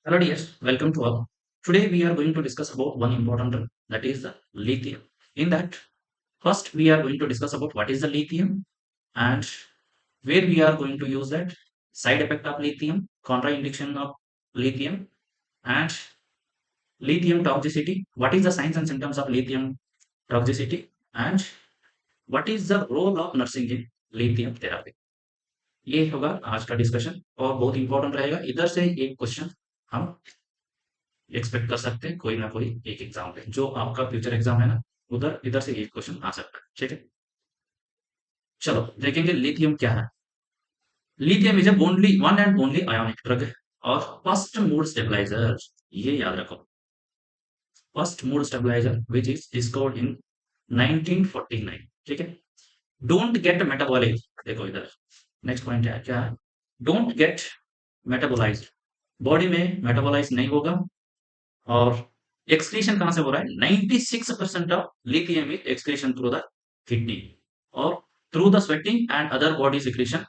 Hello dears, welcome to all. Today we are going to discuss about one important drug, that is the lithium. In that, first we are going to discuss about what is the lithium and where we are going to use that, side effect of lithium, contraindication of lithium, and lithium toxicity. What is the signs and symptoms of lithium toxicity, and what is the role of nursing in lithium therapy. ये होगा आज का discussion और बहुत important रहेगा। इधर से एक क्वेश्चन हम एक्सपेक्ट कर सकते हैं, कोई ना कोई एक एग्जाम पे जो आपका फ्यूचर एग्जाम है ना, उधर इधर से एक क्वेश्चन आ सकता है। ठीक है, चलो देखेंगे लिथियम क्या है। Lithium is only one and only ionic drug है और फर्स्ट मूड स्टेबलाइजर, ये याद रखो। First mood stabiliser which is discovered in 1949। ठीक है, डोंट गेट मेटाबॉलाइज। देखो इधर नेक्स्ट पॉइंट है क्या है, डोंट गेट मेटाबोलाइज, बॉडी में मेटाबोलाइज नहीं होगा। और एक्सक्रीशन कहां से हो रहा है, 96% of lithium is excretion through the kidney और through the sweating and other body secretion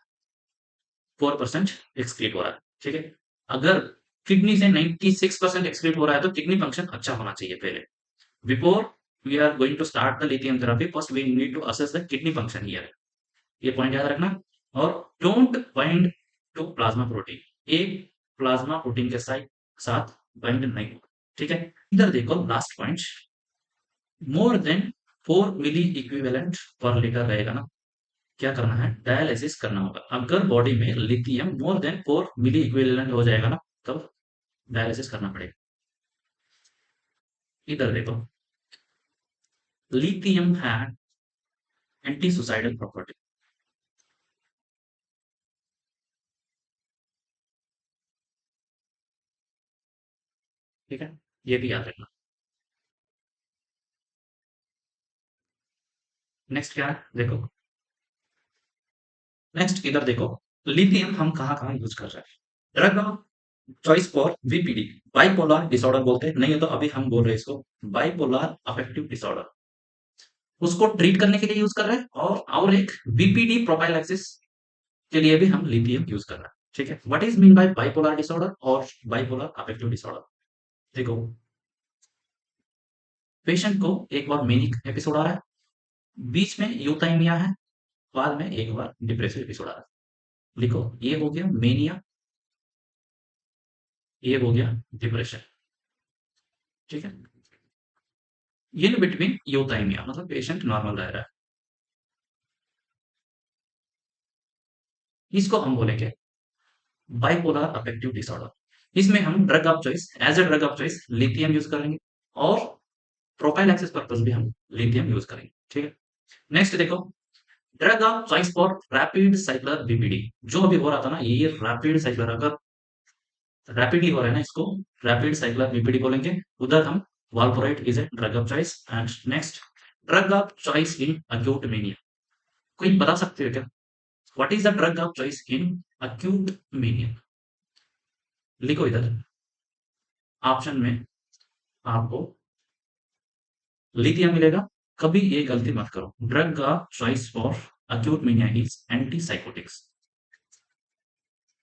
4% excrete हो रहा है। ठीक है, अगर किडनी से 96% एक्सक्रीट हो रहा है तो किडनी फंक्शन अच्छा होना चाहिए पहले। Before we are going to start the lithium therapy, first we need to assess the kidney function here. ये पॉइंट याद रखना। और don't bind to plasma protein, एक प्लाज्मा प्रोटीन के साथ बाइंड नहीं हो। ठीक है, इधर देखो last point, more than 4 milliequivalent per litre रहेगा ना, क्या करना है, डायलिसिस करना होगा। अगर बॉडी में लिथियम मोर देन 4 मिली इक्विवेलेंट हो जाएगा ना, तब डायलिसिस करना पड़ेगा। इधर देखो, लिथियम है एंटी सुसाइडल प्रॉपर्टी। ठीक है, ये भी याद रखना। नेक्स्ट क्या है देखो, नेक्स्ट इधर देखो, लिथियम हम कहाँ कहाँ यूज कर रहे हैं। Drug of choice for BPD, bipolar disorder बोलते हैं, नहीं है तो अभी हम बोल रहे हैं इसको बाइपोलर अफेक्टिव डिसऑर्डर, उसको ट्रीट करने के लिए यूज कर रहे हैं। और एक बीपीडी प्रोफाइलैक्सिस के लिए भी हम लिथियम यूज कर रहे हैं। ठीक है, what is mean by bipolar disorder और बाइपोलर अफेक्टिव डिसऑर्डर। देखो, पेशेंट को एक बार मेनिक एपिसोड आ रहा है, बीच में यूथाइमिया है, बाद में एक बार डिप्रेसिव एपिसोड आ रहा है। लिखो, ये हो गया मेनिया, ये हो गया डिप्रेशन। ठीक है, इन बिटवीन यूथाइमिया मतलब पेशेंट नॉर्मल रह रहा है, इसको हम बोलेंगे बाइपोलर अफेक्टिव डिसऑर्डर। इसमें हम drug of choice, as a drug of choice lithium use करेंगे और प्रोफाइलैक्सिस पर्पस भी हम लिथियम यूज करेंगे। ठीक है, नेक्स्ट देखो, drug of choice for rapid cycler BPD, जो अभी हो रहा था ना, ये रैपिड साइक्लर, अगर रैपिडली हो रहा है ना, इसको रैपिड साइक्लर बीपीडी बोलेंगे। उधर हम valproate is a drug of choice. And next, drug of choice in acute mania, कोई बता सकते हो क्या, what is the drug of choice in acute mania. लिखो इधर ऑप्शन में आपको लिथियम मिलेगा, कभी ये गलती मत करो। Drug of choice for acute mania is antipsychotics.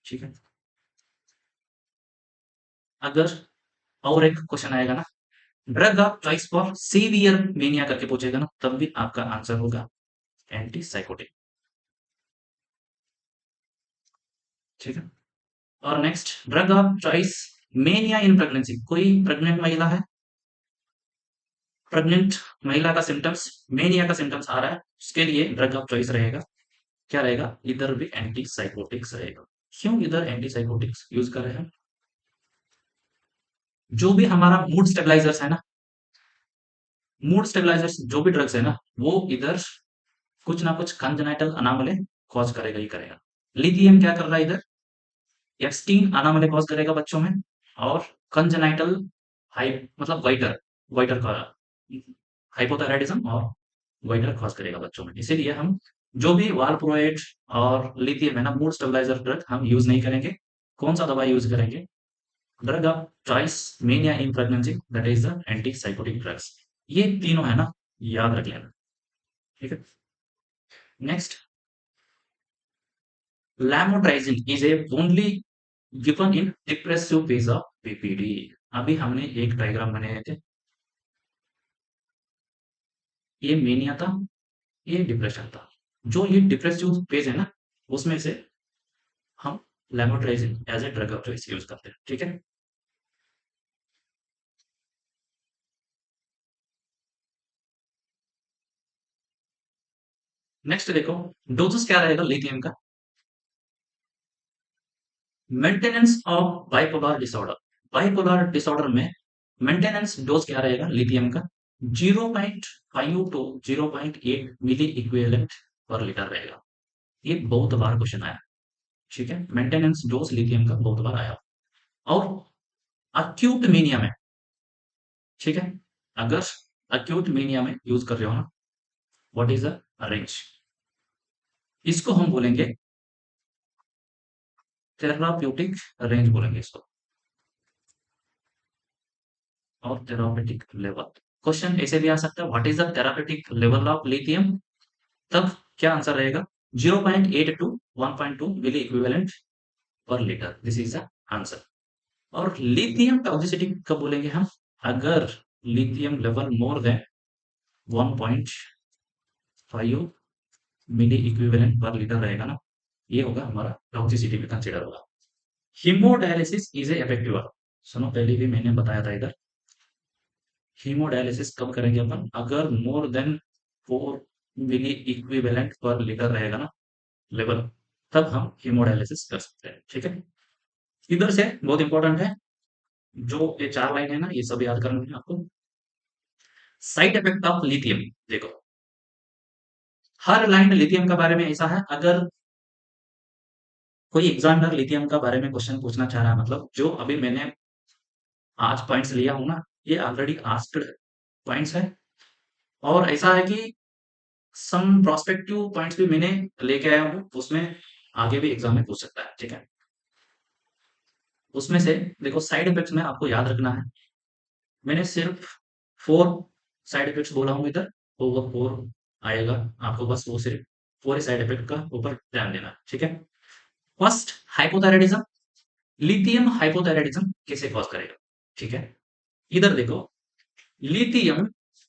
ठीक है, अगर और एक क्वेश्चन आएगा ना, drug of choice for severe mania करके पूछेगा ना, तब भी आपका आंसर होगा एंटीसाइकोटिक। ठीक है, और next, drug of choice mania in pregnancy, कोई प्रेग्नेंट महिला है, प्रेग्नेंट महिला का सिम्टम्स, मेनिया का सिम्टम्स आ रहा है, उसके लिए ड्रग ऑफ चॉइस रहेगा क्या रहेगा, इधर भी एंटीसाइकोटिक्स रहेगा। क्यों इधर एंटीसाइकोटिक्स यूज कर रहे हैं, जो भी हमारा मूड स्टेबलाइजर्स है ना, मूड स्टेबलाइजर्स जो भी ड्रग्स है ना, वो इधर कुछ ना कुछ कंजेनाइटल अनामले कॉज करेगा ही करेगा। लिथियम क्या कर रहा है इधर, एब्स्टीन अनामले कॉज करेगा बच्चों में, और कंजेनाइटल हाई मतलब वाइटर, वाइटर का हाइपोथायराइडिज्म और वाइटर कॉज करेगा बच्चों में। इसीलिए हम जो भी वालप्रोएट और लिथियम है ना, मूड स्टेबलाइजर ड्रग हम यूज नहीं करेंगे। कौन सा दवाई यूज करेंगे, drug of choice mania in pregnancy, that is the antipsychotic drugs. ये तीनों है ना, याद रख लेना। ठीक है, next, lamotrigine is a only given in depressive phase of PPD. अभी हमने एक डायग्राम बनाए थे, ये मेनिया था, ये डिप्रेशन था। जो ये डिप्रेसिव पेज है ना, उसमें से हम lamotrigine as a drug of choice use करते हैं, ठीक है। नेक्स्ट देखो, डोजेस क्या रहेगा लिथियम का। Maintenance of bipolar disorder, bipolar disorder में मेंटेनेंस डोज क्या रहेगा लिथियम का, 0.5 to 0.8 milliequivalent per litre रहेगा। ये बहुत बार क्वेश्चन आया, ठीक है। मेंटेनेंस डोज लिथियम का बहुत बार आया। और अक्यूट मीनिया में, ठीक है, अगर अक्यूट मीनिया में यूज कर रहे हो ना, व्हाट इज द रेंज, इसको हम बोलेंगे थेराप्यूटिक रेंज बोलेंगे इसको, और थेरापेटिक लेवल। क्वेश्चन ऐसे भी आ सकता है, what is the therapeutic level of lithium, तब क्या आंसर रहेगा, 0.8 to 1.2 milliequivalent per litre, this is the answer. और लिथियम टॉक्सिसिटी कब बोलेंगे हम, अगर lithium level more than 1.5 milliequivalent per litre रहेगा ना, ये होगा हमारा टॉक्सिसिटी में कंसिडर होगा। हीमोडायलिसिस इज ए इफेक्टिव, सुनो पहले भी मैंने बताया था इधर, हीमोडायलिसिस कब करेंगे अपन, अगर मोर than 4 milliequivalent per litre रहेगा ना लेवल, तब हम हीमोडायलिसिस कर सकते हैं, ठीक है। इधर से बहुत इंपॉर्टेंट है, जो ये 4 लाइन है ना, ये सब याद करना है आपको। साइड इफेक्ट ऑफ लिथियम, देखो हर लाइन लिथियम के बारे में ऐसा है, अगर कोई एग्जामिनर लिथियम का बारे में क्वेश्चन पूछना चाह रहा है, मतलब जो अभी मैंने आज पॉइंट्स लिया हूं ना, ये ऑलरेडी आस्क्ड पॉइंट्स है। और ऐसा है कि सम प्रोस्पेक्टिव पॉइंट्स भी मैंने लेके आया हूँ, उसमें आगे भी एग्जाम में पूछ सकता है, ठीक है। उसमें से देखो साइड इफेक्ट्स में आपको याद रखना है, मैंने सिर्फ 4 साइड इफेक्ट्स बोला हूँ इधर, तो वो 4 आएगा, आपको बस वो सिर्फ 4 साइड इफेक्ट का ऊपर ध्यान देना है, ठीक है। फर्स्ट, हाइपोथायराइडिज्म, लिथियम हाइपोथायराइडिज्म कैसे कॉज करेगा, ठीक है। इधर देखो, lithium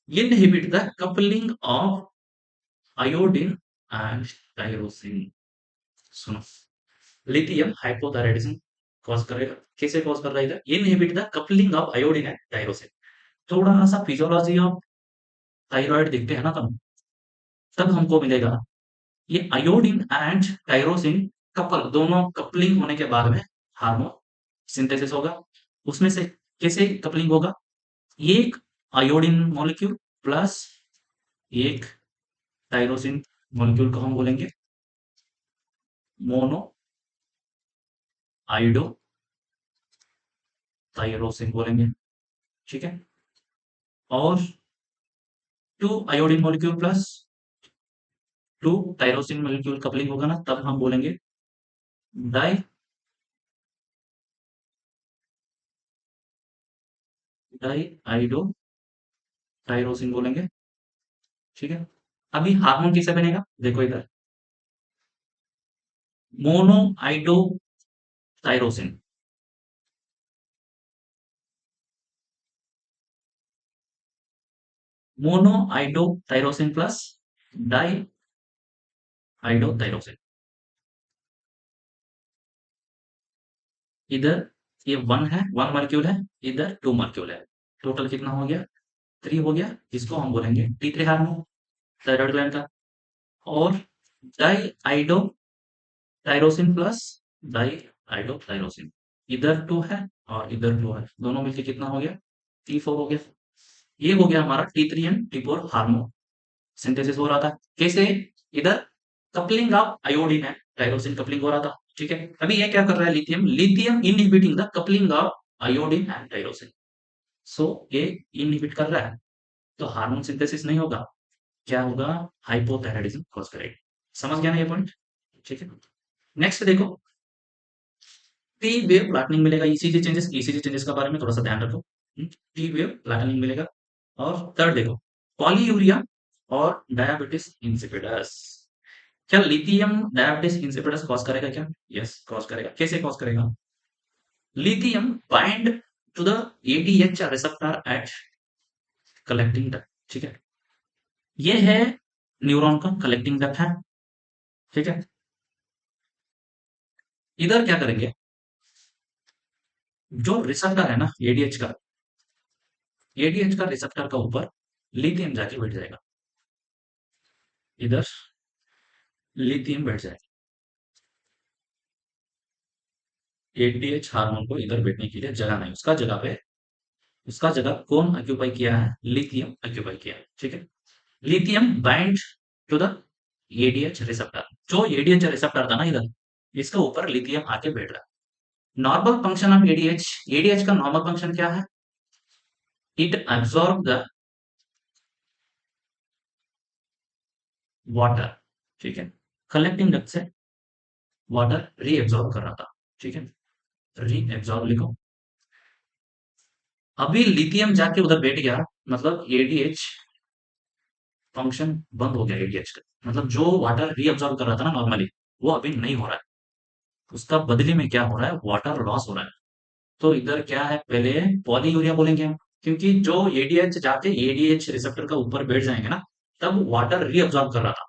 inhibit the coupling of iodine and tyrosine, सुनो, लिथियम हाइपोथायराइडिज्म कॉज करेगा, कैसे कॉज कर रहा है, inhibit the coupling of iodine and tyrosine. थोड़ा सा फिजियोलॉजी ऑफ थायराइड देखते हैं ना, तब हमको मिलेगा ये आयोडीन एंड टायरोसिन कपल, दोनों कपलिंग होने के बाद में हार्मोन सिंथेसिस होगा। उसमें से कैसे कपलिंग होगा, एक आयोडीन मॉलिक्यूल प्लस एक टायरोसिन मॉलिक्यूल को हम बोलेंगे मोनो आइडो थायरोसिन बोलेंगे, ठीक है। और two iodine molecule plus two tyrosine molecule coupling होगा ना, तब हम बोलेंगे डाई डाई आइडो टायरोसिन बोलेंगे, ठीक है। अभी हार्मोन कैसे बनेगा, देखो इधर, mono आइडो thyroxine, mono आइडो thyroxine plus die आइडो thyroxine. इधर ये 1 है, 1 मॉलिक्यूल है, इधर 2 मॉलिक्यूल है, टोटल कितना हो गया, 3 हो गया, जिसको हम बोलेंगे T3 हार्मोन, थायराइड ग्लैंड का। और die आइडो tyrosine plus die आइडो tyrosine, इधर 2 है और इधर 2 है, दोनों मिलकर कितना हो गया, T4 हो गया। ये हो गया हमारा T3 and T4 hormone synthesis हो रहा था, कैसे, इधर coupling of iodine and tyrosine coupling हो रहा था, ठीक है। अभी ये क्या कर रहा है lithium, lithium inhibiting the coupling of iodine and tyrosine, so ये इनहिबिट कर रहा है, तो हार्मोन सिंथेसिस नहीं होगा, क्या होगा, हाइपोथायराइडिज्म कॉज करेगा। समझ गया ना ये पॉइंट, ठीक है। नेक्स्ट देखो, टी वेव फ्लैटनिंग मिलेगा, ईसीजी चेंजेस, ईसीजी चेंजेस का बारे में थोड़ा सा ध्यान रखो, टी वेव फ्लैटनिंग मिलेगा। और थर्ड देखो, पॉलीयूरिया और डायबिटिस इंसिपिडस, क्या लिथियम डायबिटिस इंसिपिडस कॉज करेगा क्या, यस कॉज करेगा, कैसे कॉज करेगा, lithium bind to the ADH receptor at collecting duct, ठीक है। ये है न्यूरॉन का कलेक्टिंग डक्ट है, ठीक है। इधर क्या करेंगे, जो रिसेप्टर है ना एडीएच का, एडीएच का रिसेप्टर का ऊपर लिथियम जाके बैठ जाएगा, इधर लिथियम बैठ जाएगा। एडीएच हार्मोन को इधर बैठने के लिए जगह नहीं, उसका जगह पे, उसका जगह कौन ऑक्यूपाई किया है, लिथियम ऑक्यूपाई किया है, ठीक है। Lithium bind to the ADH receptor, जो एडीएच रिसेप्टर था ना इधर, इसके ऊपर लिथियम आके बैठ रहा है। Normal function of ADH, ADH का नॉर्मल फंक्शन क्या है, इट एब्सॉर्ब द वाटर, ठीक है। कलेक्टिंग डक्ट से वाटर रीएब्सॉर्ब कर रहा था, ठीक है। रीएब्सॉर्ब लिखो। अभी लिथियम जाके उधर बैठ गया, मतलब एडीएच फंक्शन बंद हो गया एडीएच का, मतलब जो वाटर रीअब्सॉर्ब कर रहा था ना नॉर्मली, वो अभी नहीं हो रहा है, उसका बदले में क्या हो रहा है, वाटर लॉस हो रहा है। तो इधर क्या है, पहले पॉलीयूरिया बोलेंगे हम, क्योंकि जो एडीएच जाके एडीएच रिसेप्टर का ऊपर बैठ जाएंगे ना, तब वाटर रीअब्सॉर्ब कर रहा था।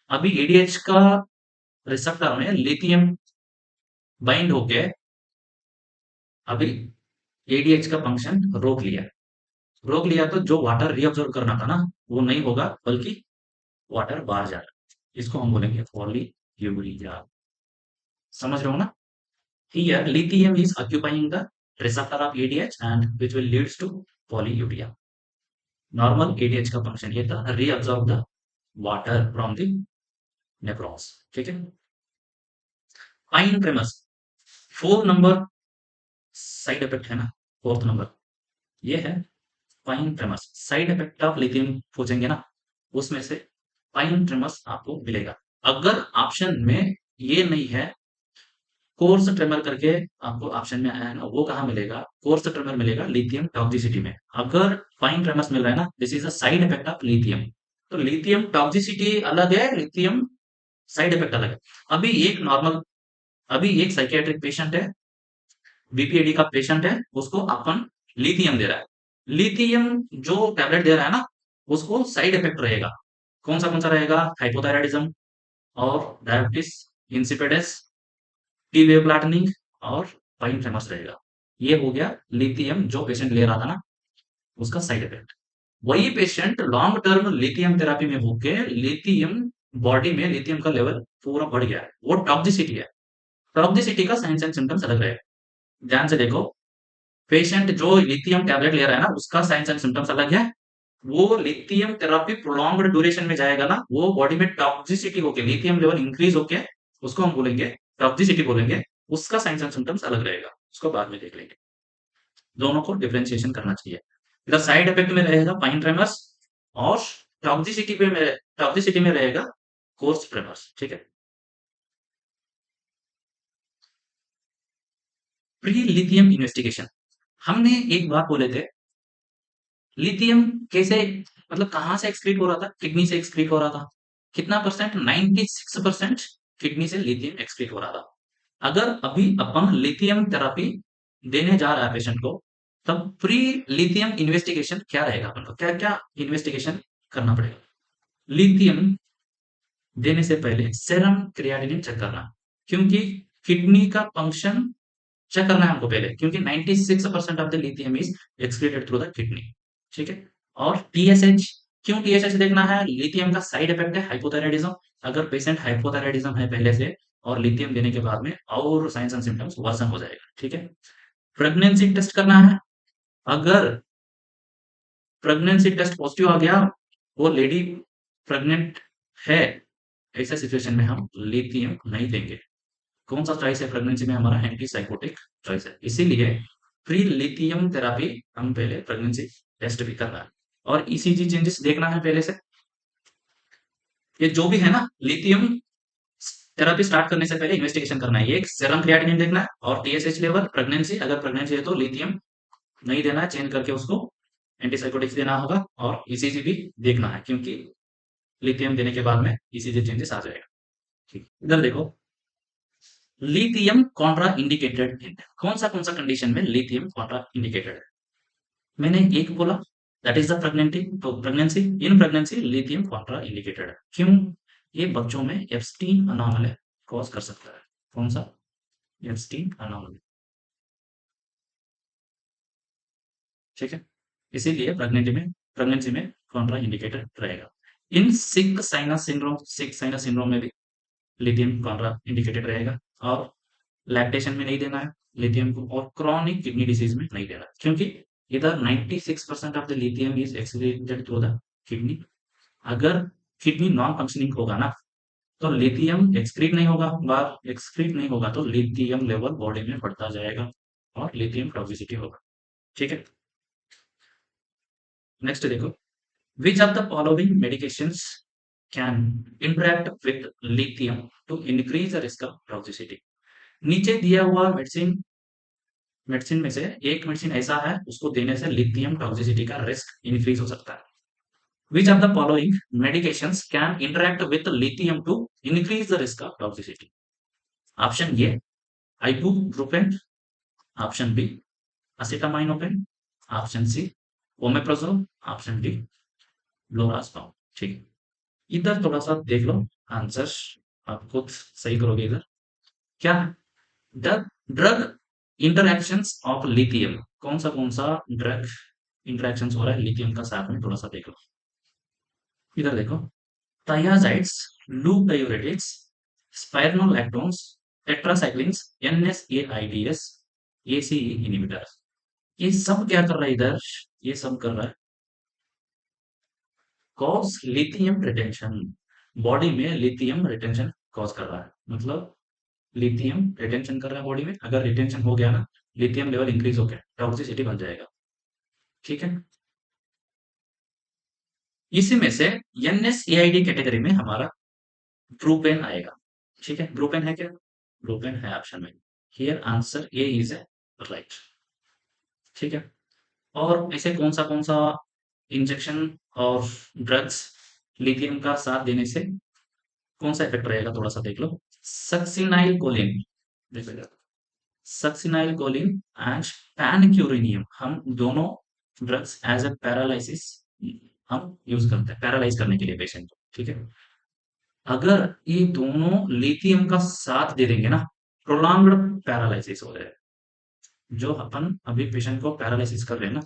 अभी एडीएच का रिसेप्टर में लिथियम बाइंड होके अभी एडीएच का फंक्शन रोक लिया, रोक लिया तो जो वाटर रीअब्सॉर्ब करना था ना, वो नहीं होगा, बल्कि वाटर बाहर जा रहा है। इसको हम बोलेंगे पॉलीयूरिया, समझ रहे हो ना। Here, lithium is occupying the receptor of ADH and which will leads to polyuria. Normal ADH का फंक्शन ये था, reabsorb the water from the nephrons, ठीक है। Fine tremors, 4 number side effect है ना, 4th नंबर ये है fine tremors. Side effect of lithium पूछेंगे ना, उसमें से फाइन ट्रेमर्स आपको मिलेगा। अगर ऑप्शन में ये नहीं है, कोर्स ट्रेमर करके आपको ऑप्शन में आया है ना, वो कहाँ मिलेगा, कोर्स ट्रेमर मिलेगा लिथियम टॉक्सिसिटी में। अगर फाइन ट्रेमर्स मिल रहा है ना, this is a side effect of lithium. तो लिथियम टॉक्सिसिटी अलग है, लिथियम साइड इफेक्ट अलग है। अभी एक नॉर्मल, अभी एक साइकियाट्रिक पेशेंट है, बीपीएडी का पेशेंट है, उसको अपन लिथियम दे रहा है। लिथियम जो टैबलेट दे रहा है ना, उसको साइड इफेक्ट रहेगा। कौन सा रहेगा, हाइपोथायराइडिज्म और diabetes insipidus, T wave flattening और फाइन ट्रेमर्स रहेगा। ये हो गया लिथियम जो पेशेंट ले रहा था ना, उसका साइड इफेक्ट। वही patient long term lithium therapy में होके लिथियम बॉडी में लिथियम का लेवल पूरा बढ़ गया है, वो टॉक्सिसिटी है। टॉक्सिसिटी का साइंस एंड सिम्टम्स अलग रहेगा। ध्यान से देखो, पेशेंट जो लिथियम टैबलेट ले रहा है ना, उसका साइंस एंड सिम्टम्स अलग है। वो लिथियम थेरेपी प्रोलॉन्ग्ड ड्यूरेशन में जाएगा ना, वो बॉडी में टॉक्सिसिटी होके लिथियम लेवल इंक्रीज होके, उसको हम बोलेंगे टॉक्सिसिटी बोलेंगे। उसका साइंस एंड सिम्टम्स अलग रहेगा, उसको बाद में देख लेंगे। दोनों को डिफरेंशिएशन करना चाहिए। इधर साइड इफेक्ट में रहेगा पाइन ट्रेमर्स और टॉक्सिसिटी में रहेगा कोर्स ट्रेमर्स, ठीक है। प्री लिथियम इन्वेस्टिगेशन, हमने एक बात बोले थे, लिथियम कैसे, मतलब कहाँ से एक्सक्रीट हो रहा था, किडनी से एक्सक्रीट हो रहा था। कितना परसेंट, 96% किडनी से लिथियम एक्सक्रीट हो रहा था। अगर अभी अपन लिथियम थेरेपी देने जा रहा है पेशेंट को, तब प्री लिथियम इन्वेस्टिगेशन क्या रहेगा, अपन को क्या क्या इन्वेस्टिगेशन करना पड़ेगा। लिथियम देने से पहले सेरम क्रिएटिनिन चेक करना, क्योंकि किडनी का फंक्शन चेक करना है हमको पहले, क्योंकि 96% of the lithium is excreted through the kidney, ठीक है। और टीएसएच, क्यों टीएसएच देखना है, लिथियम का साइड इफेक्ट है हाइपोथायराइडिज्म। अगर पेशेंट हाइपोथायराइडिज्म है पहले से और लिथियम देने के बाद में, और साइंस एंड सिम्टम्स वर्सन हो जाएगा, ठीक है। प्रेगनेंसी टेस्ट करना है, अगर प्रेगनेंसी टेस्ट पॉजिटिव आ गया, वो लेडी प्रेग्नेंट है, ऐसे सिचुएशन में हम लिथियम नहीं देंगे। कौन सा चॉइस है प्रेगनेंसी में हमारा, एंटी साइकोटिक चॉइस है। इसीलिए प्री लिथियम थेरेपी हम पहले प्रेगनेंसी टेस्ट भी करना है, और ईसीजी चेंजेस देखना है पहले से। ये जो भी है ना, लिथियम थेरेपी स्टार्ट करने से पहले इन्वेस्टिगेशन करना है, ये एक सेरम क्रिएटिनिन देखना है और टीएसएच लेवल। प्रेगनेंसी, अगर प्रेगनेंसी है तो लिथियम नहीं देना है, चेंज करके उसको एंटीसाइकोटिक्स देना होगा, और ईसीजी भी देखना है, क्योंकि लिथियम देने के बाद में ईसीजी चेंजेस आ जाएगा, ठीक। इधर देखो, लिथियम कॉन्ट्रा इंडिकेटेड इन कौन सा कंडीशन में लिथियम कॉन्ट्रा इंडिकेटेड है? मैंने एक बोला, दैट इज द प्रेगनेंटी, तो pregnancy, in pregnancy lithium Contra indicated है। क्यों? ये बच्चों में एब्स्टीन अनोमली कॉज कर सकता है। कौन सा? Ebstein anomaly. ठीक है, इसीलिए प्रेगनेंसी में कॉन्ट्रा इंडिकेटेड रहेगा। इन सिक साइनस सिंड्रोम में भी लिथियम कॉन्ट्रा इंडिकेटेड रहेगा, और लैक्टेशन में नहीं देना है लिथियम को, और क्रॉनिक किडनी डिसीज में नहीं देना, क्योंकि इधर 96% of the lithium is excreted through the kidney. अगर किडनी नॉन फंक्शनिंग होगा ना, तो लिथियम एक्सक्रीट नहीं होगा तो लिथियम लेवल बॉडी में बढ़ता जाएगा और लिथियम टॉक्सिसिटी होगा। ठीक है, नेक्स्ट देखो, which of the following medications can interact with lithium to increase the risk of toxicity? नीचे दिया हुआ मेडिसिन मेडिसिन में से एक मेडिसिन ऐसा है उसको देने से लिथियम टॉक्सिसिटी का रिस्क इंक्रीज हो सकता है। Which of the following medications can interact with lithium to increase the risk of toxicity? Option A, ibuprofen. Option B, acetaminophen. Option C, omeprazole. Option D, lorazepam. ठीक है, इधर थोड़ा सा देख लो आंसर, आप खुद सही करोगे इधर। क्या the drug interactions of lithium, कौन सा ड्रग इंटरैक्शंस हो रहा है लिथियम का साथ में, थोड़ा सा देख लो। इधर देखो, thiazides, leucouretics, spironolactones, tetracyclines, NSAIDs, ACE inhibitors, ये सब क्या कर रहा है इधर? ये सब कर रहा है कॉज लिथियम रिटेंशन, बॉडी में लिथियम रिटेंशन कॉज कर रहा है, मतलब लिथियम रिटेंशन कर रहा है बॉडी में। अगर रिटेंशन हो गया ना, लिथियम लेवल इंक्रीज हो गया, टॉक्सिसिटी बन जाएगा। ठीक है, इसी में से NSAID कैटेगरी में हमारा ब्रूपेन आएगा। ठीक है, ब्रूपेन है क्या? ब्रूपेन है ऑप्शन में। Here answer A is a right. ठीक है, और ऐसे कौन सा इंजेक्शन और ड्रग्स लिथियम का साथ देने से कौन सा इफेक्ट रहेगा, थोड़ा सा देख लो। सक्सिनाइल कोलिन, देखो, सक्सिनाइल कोलिन एंड पैनक्यूरिनियम, हम दोनों ड्रग्स एज ए पैरालिसिस हम यूज करते हैं पैरालाइज करने के लिए पेशेंट को। ठीक है, अगर ये दोनों लिथियम का साथ दे देंगे ना, प्रोलॉन्ग्ड पैरालिसिस हो जाएगा। जो अपन अभी पेशेंट को पैरालिसिस कर रहे हैं ना,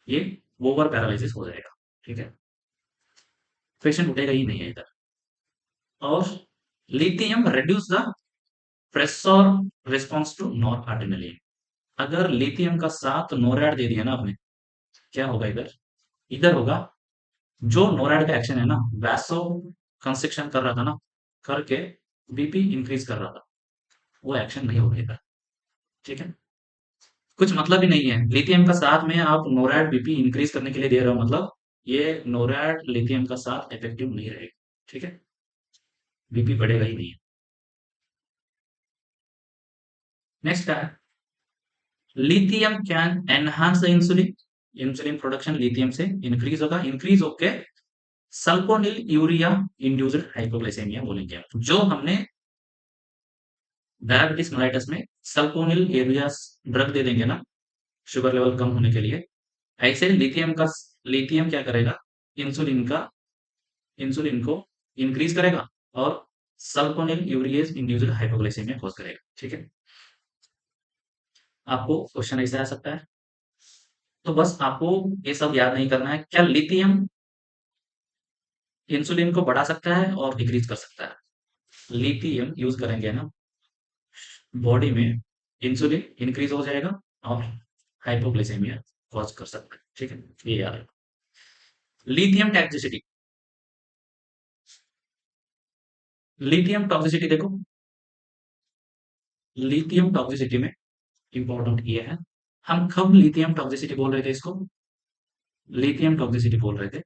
ये ओवर पैरालिसिस हो जाएगा। ठीक है, पेशेंट उठेगा ही नहीं है इधर। और lithium reduce the pressure response to noradrenaline, अगर लिथियम का साथ नोरैड दे दिया ना आपने, क्या होगा इधर? इधर होगा जो नोरैड का एक्शन है ना, वैसो कंस्ट्रिक्शन कर रहा था ना, करके बीपी इंक्रीज कर रहा था, वो एक्शन नहीं होगा इधर। ठीक है, कुछ मतलब ही नहीं है, लिथियम का साथ में आप नोरैड बीपी इंक्रीज करने के लिए दे रहे हो, मतलब ये नोरैड लिथियम का साथ इफेक्टिव नहीं रहेगा। ठीक है, बीपी बढ़ेगा ही नहीं। नेक्स्ट है, lithium can enhance the insulin, insulin production lithium से इंक्रीज होगा, इंक्रीज होके सल्फोनिल यूरिया इंड्यूस्ड हाइपोग्लाइसेमिया बोलेंगे आप। जो हमने डायबिटीज मेलाइटस में सल्फोनिल यूरिया ड्रग दे देंगे ना, शुगर लेवल कम होने के लिए, ऐसे लिथियम क्या करेगा, इंसुलिन का इंसुलिन को इंक्रीज करेगा और sulphonylurea induced hypoglycaemia cause करेगा। ठीक है, आपको क्वेश्चन ऐसे आ सकता है, तो बस आपको ये सब याद नहीं करना है। क्या लिथियम इंसुलिन को बढ़ा सकता है और डिक्रीज कर सकता है? लिथियम यूज करेंगे ना, बॉडी में इंसुलिन इंक्रीज हो जाएगा और हाइपोग्लाइसेमिया कॉज कर सकता है। ठीक है, ये याद है। लिथियम टॉक्सिसिटी, लिथियम टॉक्सिसिटी देखो, लिथियम टॉक्सिसिटी में इंपॉर्टेंट ये है, हम कब लिथियम टॉक्सिसिटी बोल रहे थे इसको? लिथियम टॉक्सिसिटी बोल रहे थे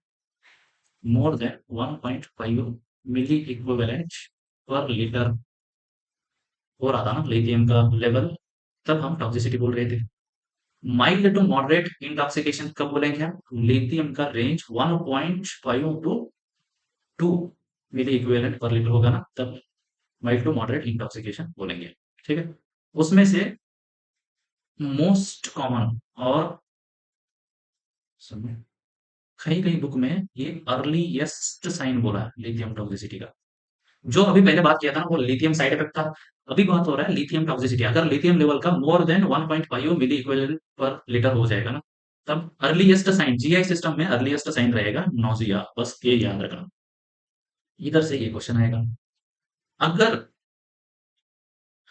मोर than 1.5 milliequivalent per litre हो रहा था ना लिथियम का लेवल, तब हम टॉक्सिसिटी बोल रहे थे। माइल्ड टू मॉडरेट इंटॉक्सिकेशन कब बोलेंगे हम? लिथियम का range 1.5 to 2 milliequivalent per litre होगा ना, तब माइल्ड टू मॉडरेट इंटॉक्सिकेशन बोलेंगे। ठीक है। उसमें से मोस्ट कॉमन और कहीं कहीं बुक में ये अर्लीएस्ट साइन बोला है लिथियम टॉक्सिसिटी का। जो अभी पहले बात किया था ना वो लिथियम साइड इफेक्ट था। अभी बात हो रहा है लिथियम टॉक्सिसिटी। अगर लिथियम लेवल का मोर than 1.5 milliequivalent per litre हो जाएगा ना, तब अर्लीएस्ट साइन जीआई सिस्टम में अर्लीएस्ट साइन रहेगा नौजिया। बस ये याद रखना। इधर से ये क्वेश्चन आएगा। अगर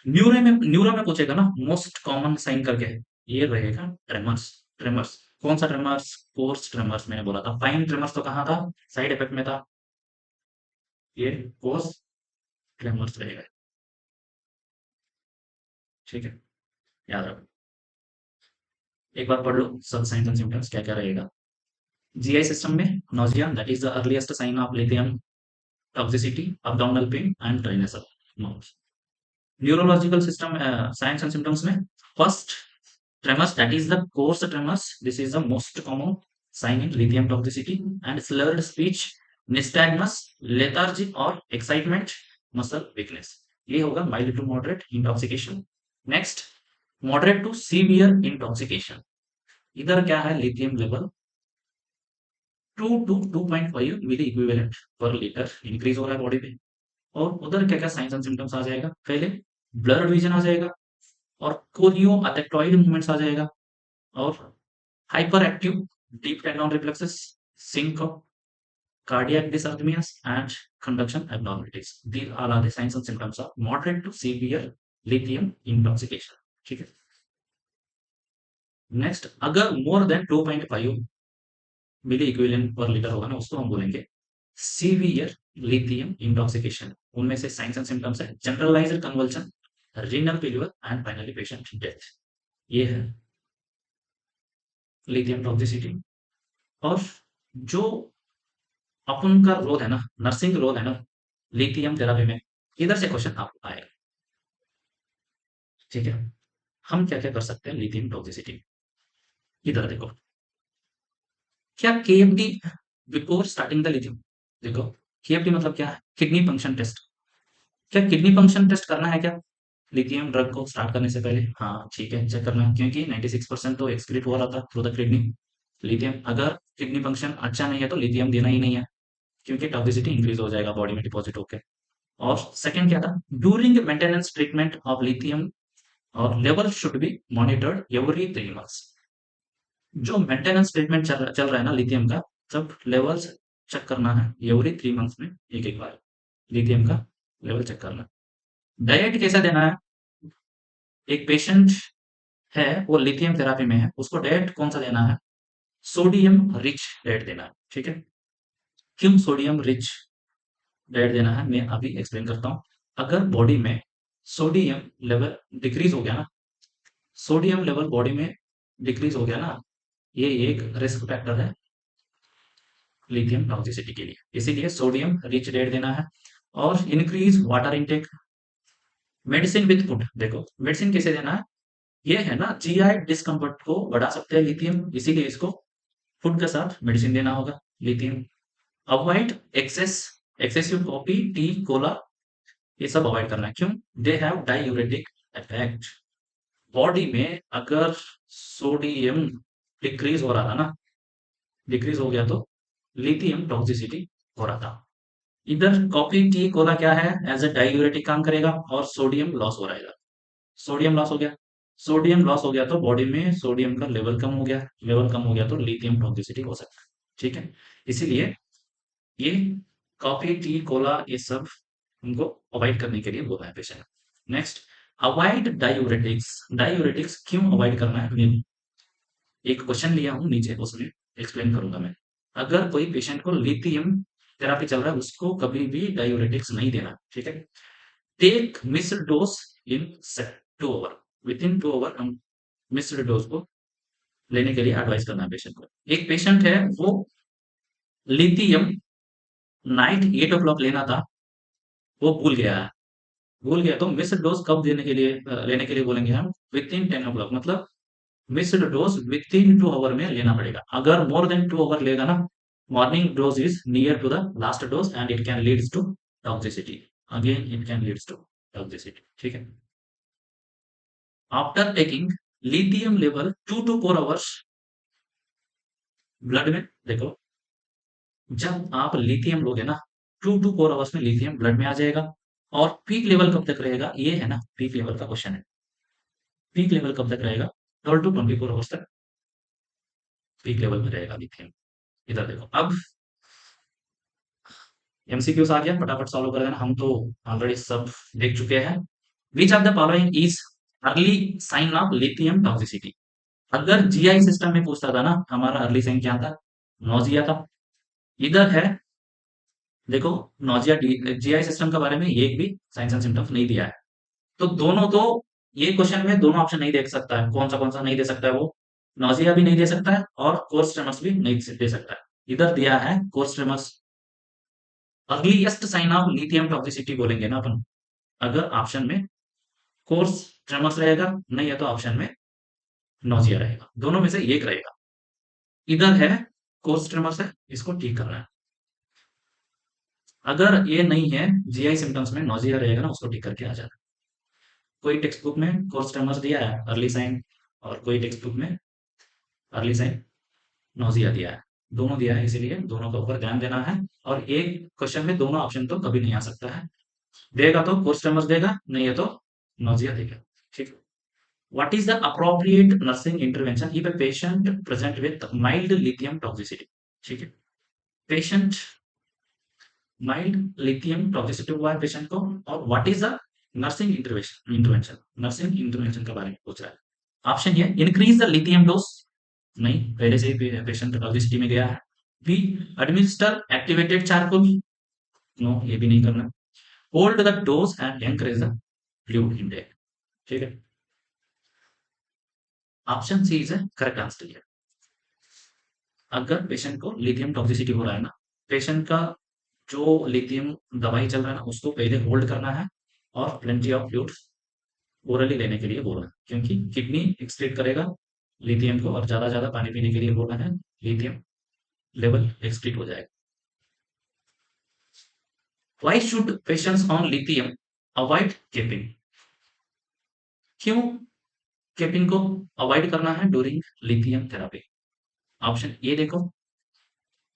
न्यूरो में पूछेगा ना मोस्ट कॉमन साइन करके, ये रहेगा ट्रेमर्स। ट्रेमर्स कौन सा ट्रेमर्स? कोर्स ट्रेमर्स मैंने बोला था। फाइन ट्रेमर्स तो कहाँ था? साइड इफेक्ट में था। ये कोर्स ट्रेमर्स रहेगा। ठीक है, याद रखो। एक बार पढ़ लो सब साइंस एंड सिम्टम्स क्या क्या रहेगा। जीआई सिस्टम में nausea that is the earliest sign of lithium toxicity, abdominal pain and dryness of mouth. Neurological system signs and symptoms में first tremors that is the coarse tremors, this is the most common sign in lithium toxicity, and slurred speech, nystagmus, lethargy or excitement, muscle weakness, ये होगा mild to moderate intoxication। Next moderate to severe intoxication, इधर क्या है lithium level 2 to 2.5 milliequivalent per litre increase हो रहा है body में। और उधर क्या क्या साइंस एंड सिम्टम्स आ जाएगा? पहले ब्लड विजन आ जाएगा और कोलियो अटेक्टॉइड मूवमेंट्स आ जाएगा और hyper active deep tendon reflexes, syncope, cardiac dysarrhythmias and conduction abnormalities. These all are the signs and symptoms of moderate to severe lithium intoxication। ठीक है। नेक्स्ट अगर more than 2.5 milliequivalent per litre होगा ना, उसको हम बोलेंगे severe lithium intoxication. उनमें से साइंस एंड सिम्टम्स है generalised convulsion, renal failure and finally patient death. ये है लिथियम टॉक्सिसिटी। और जो अपन का रोल है ना, नर्सिंग रोल है ना लिथियम थेरेपी में, इधर से क्वेश्चन आपको आएगा। ठीक है, हम क्या क्या कर सकते हैं लिथियम टॉक्सिसिटी। इधर देखो, क्या KFT before starting the lithium, देखो केएफडी मतलब क्या है? Kidney function test. क्या किडनी फंक्शन टेस्ट करना है क्या लिथियम ड्रग को स्टार्ट करने से पहले? हाँ ठीक है, चेक करना है क्योंकि 96% तो एक्सक्रीट हो रहा था थ्रू द किडनी लिथियम। अगर किडनी फंक्शन अच्छा नहीं है तो लिथियम देना ही नहीं है, क्योंकि टॉक्सिसिटी इंक्रीज हो जाएगा बॉडी में डिपॉजिट होकर। और सेकंड क्या था? During maintenance treatment of lithium और level should be monitored every 3 months. जो मेंटेनेंस ट्रीटमेंट चल रहा है ना लिथियम का, सब लेवल्स चेक करना है एवरी 3 मंथ्स में एक एक बार लिथियम का लेवल चेक करना। डाइट कैसा देना है? एक पेशेंट है वो लिथियम थेरेपी में है, उसको डाइट कौन सा देना है? सोडियम रिच डाइट देना है। ठीक है, क्यों सोडियम रिच डाइट देना है मैं अभी एक्सप्लेन करता हूँ। अगर बॉडी में सोडियम लेवल डिक्रीज हो गया ना, सोडियम लेवल बॉडी में डिक्रीज हो गया ना, ये एक रिस्क फैक्टर है लिथियम टॉक्सिसिटी के लिए। इसीलिए सोडियम रिच डाइट देना है। और increase water intake. Medicine with food, देखो मेडिसिन कैसे देना है? ये है ना जीआई डिस्कम्फर्ट को बढ़ा सकते हैं लिथियम, इसीलिए इसको फूड के साथ मेडिसिन देना होगा lithium. Avoid excess excessive coffee tea cola, ये सब अवॉइड करना है। क्यों? They have diuretic effect. Body में अगर सोडियम डिक्रीज हो रहा था ना, डिक्रीज हो गया तो लिथियम टॉक्सिसिटी हो रहा था। इधर कॉफी टी कोला क्या है? एज ए डायूरेटिक काम करेगा और सोडियम लॉस हो रहेगा। सोडियम लॉस हो गया, सोडियम लॉस हो गया तो बॉडी में सोडियम का लेवल कम हो गया, लेवल कम हो गया तो लिथियम टॉक्सिसिटी हो सकता है। ठीक है, इसीलिए ये कॉफी टी कोला ये सब उनको अवॉइड करने के लिए बोला है patient. Next avoid diuretics. Diuretics क्यों अवॉइड करना है? मैं एक क्वेश्चन लिया हूं नीचे, उसमें एक्सप्लेन करूंगा मैं। अगर कोई पेशेंट को लिथियम थेरेपी चल रहा है, उसको कभी भी डायूरेटिक्स नहीं देना। ठीक है, take missed dose in 2 hour, within 2 hour हम मिस्ड डोज को लेने के लिए एडवाइस करना है पेशेंट को। एक पेशेंट है वो लिथियम नाइट 8 o'clock लेना था, वो भूल गया है। भूल गया तो मिस्ड डोज कब देने के लिए लेने के लिए बोलेंगे हम? विद इन 10 o'clock, मतलब missed dose within 2 hour में लेना पड़ेगा। अगर मोर देन 2 आवर लेगा ना, morning dose is near to the last dose and it can leads to toxicity. Again it can leads to toxicity. ठीक है, after taking lithium level 2 to 4 hours blood में, देखो जब आप लिथियम लोगे ना 2 to 4 आवर्स में लिथियम ब्लड में आ जाएगा। और पीक लेवल कब तक रहेगा, ये है ना पीक लेवल का क्वेश्चन है। पीक लेवल कब तक रहेगा, 12 to 24 आवर्स तक पीक लेवल में रहेगा लिथियम। इधर देखो, अब एमसीक्यूज आ गया, फटाफट सॉल्व कर देना, हम तो ऑलरेडी सब देख चुके हैं। Which of the following is early sign of lithium toxicity. अगर जीआई सिस्टम में पूछता था ना, हमारा अर्ली साइन क्या था, नोजिया था। इधर है, देखो नोजिया, जीआई सिस्टम के बारे में एक भी साइंस एंड सिम्टम्स नहीं दिया है। तो दोनों तो, ये क्वेश्चन में दोनों ऑप्शन नहीं दे सकता है, कौन सा नहीं दे सकता है वो, नोजिया भी नहीं दे सकता है और कोर्स ट्रेमर्स भी नहीं दे सकता है। इधर दिया है coarse tremors. Earliest sign of lithium toxicity बोलेंगे ना अपन, अगर ऑप्शन में कोर्स ट्रेमर्स रहेगा, नहीं है तो ऑप्शन में नोजिया रहेगा, दोनों में से एक रहेगा। इधर है कोर्स ट्रेमर्स है, इसको ठीक करना है। अगर ये नहीं है, जीआई सिम्टम्स में नोजिया रहेगा ना, उसको ठीक करके आ जाना। कोई टेक्स्ट बुक में कोर्स ट्रेमर्स दिया है अर्ली साइन, और कोई टेक्स्ट बुक में अर्ली साइन नोजिया दिया है, दोनों दिया है, इसीलिए दोनों के ऊपर ध्यान देना है। और एक क्वेश्चन में दोनों ऑप्शन तो कभी नहीं आ सकता है, देगा तो कोर्स ट्रेमर्स देगा, नहीं है तो नोजिया देगा। ठीक है। What is the appropriate nursing intervention if a patient present with mild lithium toxicity? ठीक है, पेशेंट माइल्ड लिथियम टॉक्सिसिटी हुआ है पेशेंट को, और what is the nursing intervention, nursing intervention के बारे में पूछ रहा है। ऑप्शन ये, इंक्रीज द लिथियम डोज, नहीं पहले से ही पेशेंट टॉक्सिसिटी में गया है। B, administer activated charcoal, no ये भी नहीं करना। Hold the dose and encourage the fluid intake. ठीक है, option C is correct answer है। अगर पेशेंट को लिथियम टॉक्सिसिटी हो रहा है ना, पेशेंट का जो लिथियम दवाई चल रहा है ना, उसको पहले होल्ड करना है और प्लेंटी ऑफ फ्लूइड्स ओरली लेने के लिए बोलना है, क्योंकि किडनी एक्सक्रीट करेगा लिथियम को, और ज्यादा पानी पीने के लिए बोलना है, लिथियम लेवल एक्सक्रीट हो जाएगा। Why should patients on lithium avoid capping, क्यों केपिंग को अवॉइड करना है during lithium therapy. Option A देखो,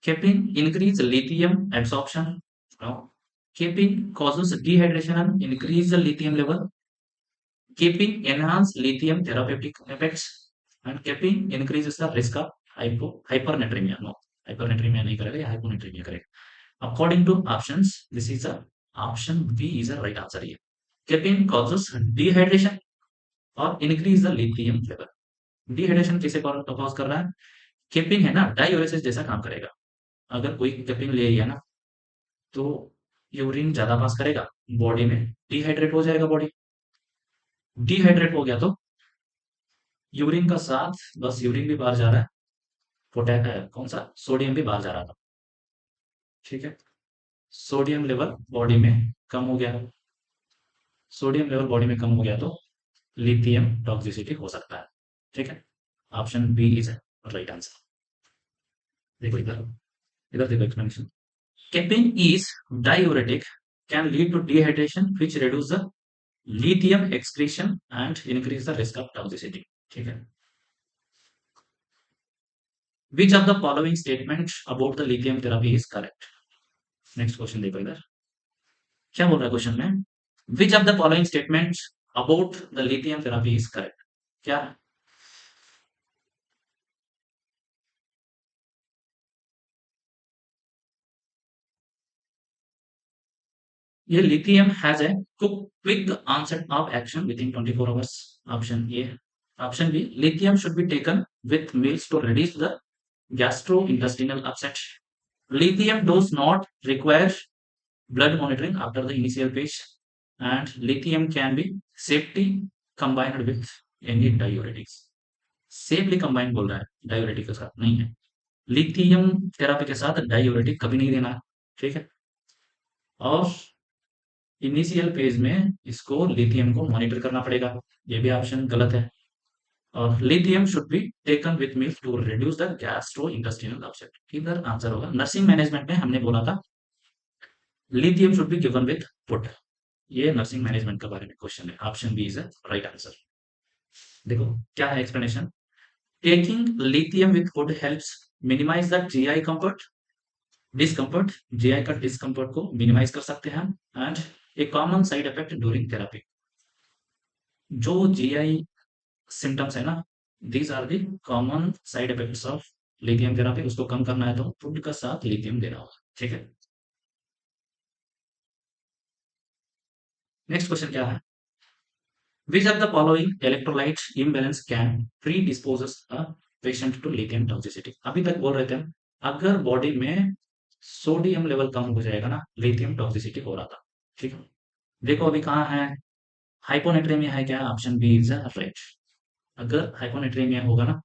caffeine increase lithium absorption. No. Caffeine causes dehydration and increase the lithium level. Caffeine enhance lithium therapeutic effects. And caffeine increases the risk of hypernatremia. No, hypernatremia नहीं करेगा, या hyponatremia करेगा। According to options, this is a option B is the right answer here. Caffeine causes dehydration और increase the lithium level. Dehydration किसे cause कर रहा है, केपिन है ना, डायूरेसिस जैसा काम करेगा। अगर कोई केपिन ले लिया ना, तो यूरिन ज्यादा पास करेगा बॉडी में, डिहाइड्रेट हो जाएगा बॉडी। डिहाइड्रेट हो गया तो यूरिन का साथ, बस यूरिन भी बाहर जा रहा है, कौन सा सोडियम भी बाहर जा रहा था। ठीक है, सोडियम लेवल बॉडी में कम हो गया, सोडियम लेवल बॉडी में कम हो गया तो लिथियम टॉक्सिसिटी हो सकता है। ठीक है, option B is right answer. देखो इधर, इधर देखो explanation. Caffeine is diuretic, can lead to dehydration, which reduce the lithium excretion and increase the risk of toxicity. ठीक है, which of the following statements about the lithium therapy is correct? Next question देखो इधर, क्या बोल रहा है question में, which of the following statements about the lithium therapy is correct? क्या, ये lithium has a quick onset of action within 24 hours. Option A. Option B. Lithium should be taken with meals to reduce the gastrointestinal upset. Lithium does not require blood monitoring after the initial phase, and lithium can be safely combined with any diuretics. Safely combine बोल रहा है, diuretic के साथ नहीं है। Lithium therapy के साथ diuretic कभी नहीं देना है। ठीक है, और इनिशियल फेज में इसको लिथियम को मॉनिटर करना पड़ेगा, ये भी ऑप्शन गलत है। और lithium should be taken with milk to reduce the gastrointestinal upset. इधर आंसर होगा, नर्सिंग मैनेजमेंट में हमने बोला था lithium should be given with food, ये नर्सिंग मैनेजमेंट के बारे में क्वेश्चन है, option B is right answer. देखो क्या है explanation. Taking lithium with food helps minimise the GI comfort discomfort. GI का डिस्कम्फर्ट को मिनिमाइज कर सकते हैं हम। And a common side effect during therapy, जो जीआई सिम्टम्स है ना, these are the common side effects of lithium therapy. उसको कम करना है तो फूड का साथ लिथियम देना होगा, ठीक है। नेक्स्ट क्वेश्चन क्या है, which of the following electrolyte imbalance can predisposes a patient to lithium toxicity. अभी तक बोल रहे थे हम, अगर बॉडी में सोडियम लेवल कम हो जाएगा ना, लिथियम टॉक्सिसिटी हो रहा था, ठीक है। देखो अभी कहाँ है, हाइपोनेट्रेमिया है क्या, ऑप्शन बी इज राइट। अगर हाइपोनेट्रेमिया होगा ना,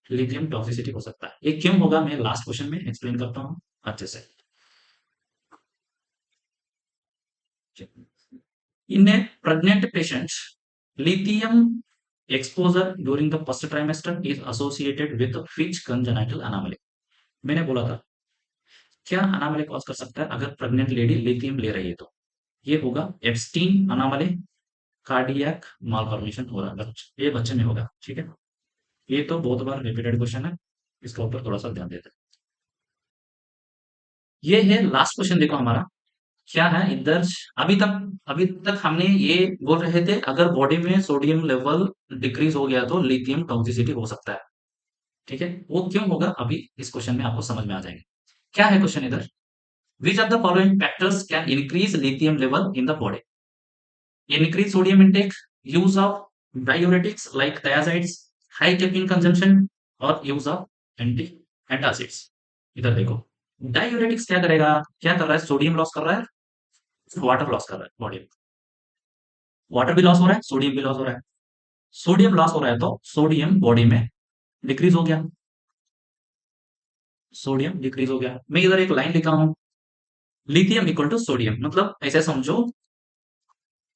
लिथियम टॉक्सिसिटी हो सकता है। ये क्यों होगा मैं लास्ट क्वेश्चन में एक्सप्लेन करता हूँ अच्छे से। In a pregnant patient, lithium exposure during the first trimester is associated with which congenital anomaly? मैंने बोला था क्या अनामली कॉज कर सकता है अगर प्रेग्नेंट लेडी लिथियम ले रही है तो ये होगा एब्स्टीन अनामली, कार्डियक मालफॉर्मेशन हो रहा है ये बच्चे में होगा, ठीक है। ये तो बहुत बार रिपीटेड क्वेश्चन है, इसके ऊपर थोड़ा सा ध्यान देते हैं। ये है लास्ट क्वेश्चन, देखो हमारा क्या है इधर। अभी तक हमने ये बोल रहे थे अगर बॉडी में सोडियम लेवल डिक्रीज हो गया तो लिथियम टॉक्सिसिटी हो सकता है, ठीक है। वो क्यों होगा अभी इस क्वेश्चन में आपको समझ में आ जाएगा। क्या है क्वेश्चन इधर, विच of the following factors can increase lithium level in the body. Increase sodium intake, use of diuretics like thiazides, high caffeine consumption और यूज ऑफ एंटी एंटासिड्स। इधर देखो डायूरेटिक्स क्या करेगा, क्या कर रहा है, सोडियम लॉस कर रहा है, वाटर लॉस कर रहा है बॉडी में। वाटर भी लॉस हो रहा है, सोडियम भी लॉस हो रहा है। सोडियम लॉस हो रहा है तो सोडियम बॉडी में डिक्रीज हो गया, सोडियम डिक्रीज हो गया। मैं इधर एक लाइन लिखा हूं, लिथियम इक्वल टू सोडियम, मतलब ऐसे समझो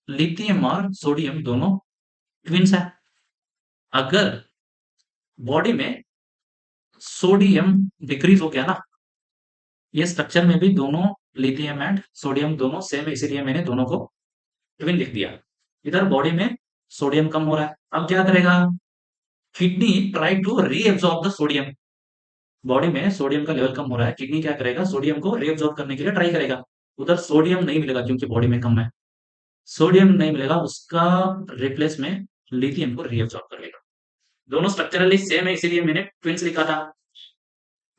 लिथियम और सोडियम दोनों ट्विन्स है। अगर बॉडी में सोडियम डिक्रीज हो गया ना, ये स्ट्रक्चर में भी दोनों लिथियम एंड सोडियम दोनों सेम है, इसीलिए मैंने दोनों को ट्विन लिख दिया। इधर बॉडी में सोडियम कम हो रहा है, अब क्या करेगा, kidney try to reabsorb the sodium. Body में सोडियम का लेवल कम हो रहा है, किडनी क्या करेगा, सोडियम को रीअब्सॉर्ब करने के लिए ट्राई करेगा। उधर सोडियम नहीं मिलेगा क्योंकि बॉडी में कम है, सोडियम नहीं मिलेगा, उसका रिप्लेस में लिथियम को रीअब्सॉर्ब कर लेगा। दोनों स्ट्रक्चरली सेम है, इसीलिए मैंने ट्विन्स लिखा था।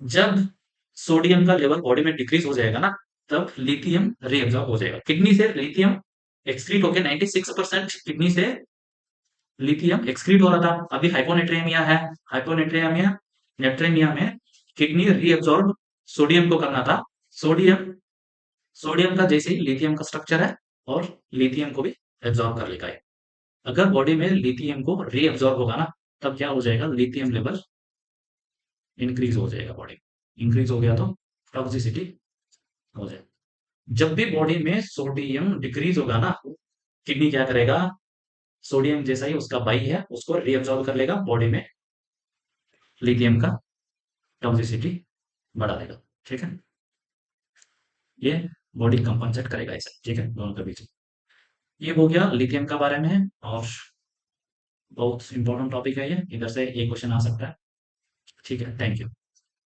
जब सोडियम का लेवल बॉडी में डिक्रीज हो जाएगा ना, तब लिथियम रीअब्सॉर्ब हो जाएगा। किडनी से लिथियम एक्सक्रीट होकर 96% किडनी से लिथियम एक्सक्रीट हो रहा था। अभी हाइपोनेट्रेमिया है, हाइपोनेट्रेमिया नेट्रेमिया में किडनी रीअब्सॉर्ब सोडियम को करना था। सोडियम सोडियम का जैसे ही लिथियम का स्ट्रक्चर है और लिथियम को भी एब्सॉर्ब कर लेगा है। अगर बॉडी में लिथियम को रीअब्सॉर्ब होगा ना, तब क्या हो जाएगा, लिथियम लेवल इंक्रीज हो जाएगा, बॉडी इंक्रीज हो गया तो टॉक्सिसिटी हो जाएगा। जब भी बॉडी में सोडियम डिक्रीज होगा ना, किडनी क्या करेगा, सोडियम जैसा ही उसका बाई है उसको रीअब्सॉर्ब कर लेगा, बॉडी में लिथियम का टॉक्सिसिटी बढ़ा देगा, ठीक है। ये बॉडी कंपनसेट करेगा ऐसा, ठीक है, दोनों के बीच। ये हो गया लिथियम का बारे में, और बहुत इंपॉर्टेंट टॉपिक है ये, इधर से एक क्वेश्चन आ सकता है, ठीक है। Thank you.